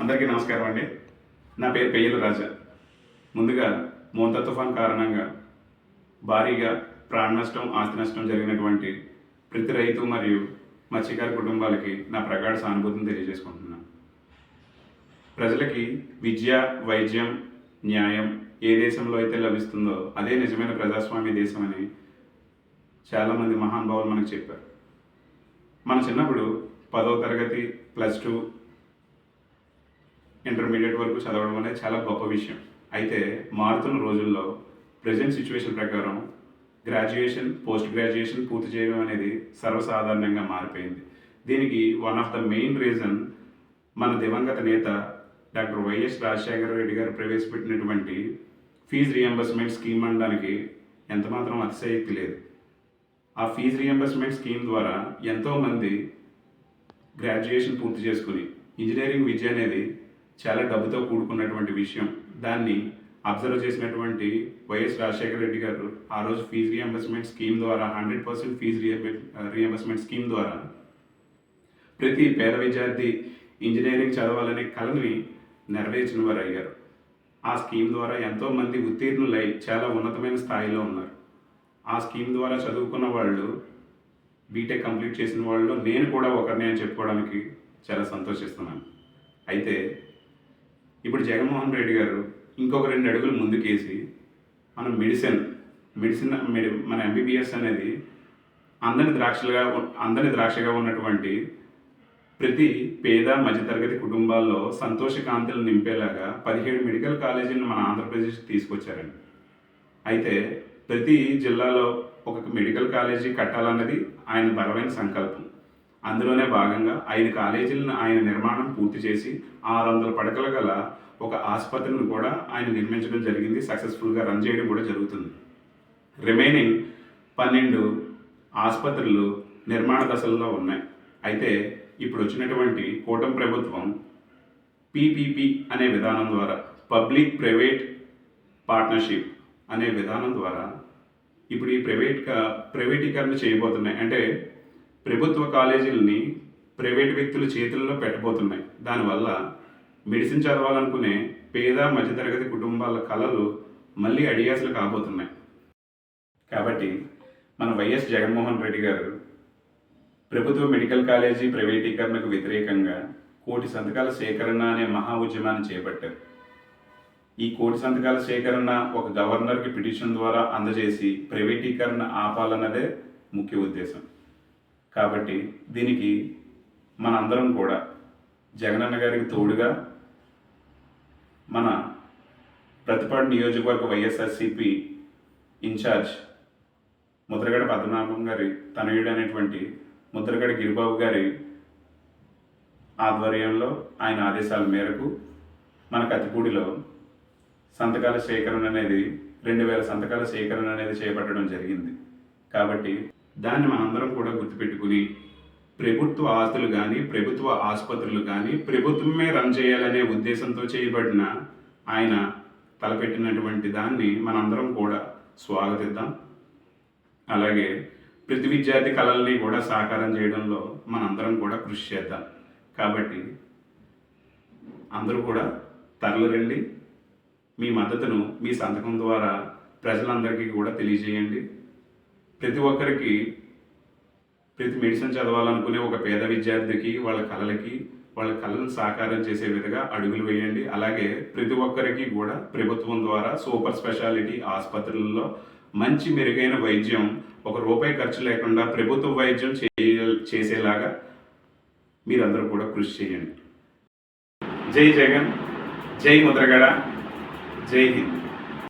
అందరికీ నమస్కారం అండి. నా పేరు పెయ్యల రాజా. ముందుగా మోంతా తుఫాన్ కారణంగా భారీగా ప్రాణ నష్టం, ఆస్తి నష్టం జరిగినటువంటి ప్రతి రైతు మరియు మత్స్యకార కుటుంబాలకి నా ప్రగాఢ సానుభూతిని తెలియజేసుకుంటున్నాను. ప్రజలకి విద్య, వైద్యం, న్యాయం ఏ దేశంలో అయితే లభిస్తుందో అదే నిజమైన ప్రజాస్వామ్య దేశం అని చాలామంది మహానుభావులు మనకు చెప్పారు. మన చిన్నప్పుడు 10వ తరగతి, +2, ఇంటర్మీడియట్ వరకు చదవడం అనేది చాలా గొప్ప విషయం. అయితే మారుతున్న రోజుల్లో ప్రజెంట్ సిచ్యువేషన్ ప్రకారం గ్రాడ్యుయేషన్, పోస్ట్ గ్రాడ్యుయేషన్ పూర్తి చేయడం అనేది సర్వసాధారణంగా మారిపోయింది. దీనికి one of the main reason మన దివంగత నేత డాక్టర్ వైఎస్ రాజశేఖర రెడ్డి గారు ప్రవేశపెట్టినటువంటి ఫీజు రియంబర్స్మెంట్ స్కీమ్ అనడానికి ఎంతమాత్రం అతిశయోక్తి లేదు. ఆ ఫీజు రియంబర్స్మెంట్ స్కీమ్ ద్వారా ఎంతోమంది గ్రాడ్యుయేషన్ పూర్తి చేసుకుని ఇంజనీరింగ్ విద్య అనేది చాలా డబ్బుతో కూడుకున్నటువంటి విషయం. దాన్ని అబ్జర్వ్ చేసినటువంటి వైఎస్ రాజశేఖర రెడ్డి గారు ఆ రోజు ఫీజు రియంబర్స్మెంట్ స్కీమ్ ద్వారా 100% ఫీజు రియంబర్స్మెంట్ స్కీమ్ ద్వారా ప్రతి పేద విద్యార్థి ఇంజనీరింగ్ చదవాలనే కళని నెరవేర్చిన వారు అయ్యారు. ఆ స్కీమ్ ద్వారా ఎంతోమంది ఉత్తీర్ణులై చాలా ఉన్నతమైన స్థాయిలో ఉన్నారు. ఆ స్కీమ్ ద్వారా చదువుకున్న వాళ్ళు, బీటెక్ కంప్లీట్ చేసిన వాళ్ళు నేను కూడా ఒకరిని అని చెప్పుకోవడానికి చాలా సంతోషిస్తున్నాను. అయితే ఇప్పుడు జగన్మోహన్ రెడ్డి గారు ఇంకొక 2 అడుగులు ముందుకేసి మనం మెడిసిన్ మన ఎంబీబీఎస్ అనేది అందని ద్రాక్షగా ఉన్నటువంటి ప్రతి పేద మధ్యతరగతి కుటుంబాల్లో సంతోషకాంతులు నింపేలాగా 17 మెడికల్ కాలేజీలను మన ఆంధ్రప్రదేశ్కి తీసుకొచ్చారండి. అయితే ప్రతి జిల్లాలో ఒక మెడికల్ కాలేజీ కట్టాలన్నది ఆయన బలమైన సంకల్పం. అందులోనే భాగంగా 5 కాలేజీలను ఆయన నిర్మాణం పూర్తి చేసి 600 పడకల గల ఒక ఆసుపత్రిని కూడా ఆయన నిర్మించడం జరిగింది. సక్సెస్ఫుల్గా రన్ చేయడం కూడా జరుగుతుంది. రిమైనింగ్ 12 ఆసుపత్రులు నిర్మాణ దశల్లో ఉన్నాయి. అయితే ఇప్పుడు వచ్చినటువంటి కూటమి ప్రభుత్వం పీపీపీ అనే విధానం ద్వారా, పబ్లిక్ ప్రైవేట్ పార్ట్నర్షిప్ అనే విధానం ద్వారా ఇప్పుడు ఈ ప్రైవేటీకరణ చేయబోతున్నాయి. అంటే ప్రభుత్వ కాలేజీలని ప్రైవేట్ వ్యక్తుల చేతుల్లో పెట్టబోతున్నాయి. దానివల్ల మెడిసిన్ చదవాలనుకునే పేద మధ్యతరగతి కుటుంబాల కళలు మళ్ళీ అడియాసలు కాబోతున్నాయి. కాబట్టి మన వైఎస్ జగన్మోహన్ రెడ్డి గారు ప్రభుత్వ మెడికల్ కాలేజీ ప్రైవేటీకరణకు వ్యతిరేకంగా 1,00,00,000 సంతకాల సేకరణ అనే మహా ఉద్యమాన్ని చేపట్టారు. ఈ 1,00,00,000 సంతకాల సేకరణ ఒక గవర్నర్కి పిటిషన్ ద్వారా అందజేసి ప్రైవేటీకరణ ఆపాలన్నదే ముఖ్య ఉద్దేశం. కాబట్టి దీనికి మనందరం కూడా జగనన్న గారికి తోడుగా మన ప్రతిపాడు నియోజకవర్గ వైఎస్ఆర్సీపీ ఇన్ఛార్జ్ ముద్రగడ పద్మనాభం గారి తనయుడు అనేటువంటి ముద్రగడ గిరిబాబు గారి ఆధ్వర్యంలో, ఆయన ఆదేశాల మేరకు మన కత్తిపూడిలో సంతకాల సేకరణ అనేది 2,000 సంతకాల సేకరణ అనేది చేపట్టడం జరిగింది. కాబట్టి దాన్ని మనందరం కూడా గుర్తుపెట్టుకుని ప్రభుత్వ ఆస్తులు కానీ, ప్రభుత్వ ఆసుపత్రులు కానీ ప్రభుత్వమే రన్ చేయాలనే ఉద్దేశంతో చేయబడిన ఆయన తలపెట్టినటువంటి దాన్ని మనందరం కూడా స్వాగతిద్దాం. అలాగే ప్రతి విద్యార్థి కళల్ని కూడా సాకారం చేయడంలో మనందరం కూడా కృషి చేద్దాం. కాబట్టి అందరూ కూడా తరలిరండి. మీ మద్దతును మీ సంతకం ద్వారా ప్రజలందరికీ కూడా తెలియజేయండి. ప్రతి ఒక్కరికి, ప్రతి మెడిసిన్ చదవాలనుకునే ఒక పేద విద్యార్థికి వాళ్ళ కళలను సాకారం చేసే విధంగా అడుగులు వేయండి. అలాగే ప్రతి ఒక్కరికి కూడా ప్రభుత్వం ద్వారా సూపర్ స్పెషాలిటీ ఆసుపత్రులలో మంచి మెరుగైన వైద్యం, ₹1 ఖర్చు లేకుండా ప్రభుత్వ వైద్యం చేసేలాగా మీరందరూ కూడా కృషి చేయండి. జై జగన్, జై ముద్రగడ, జై హింద్.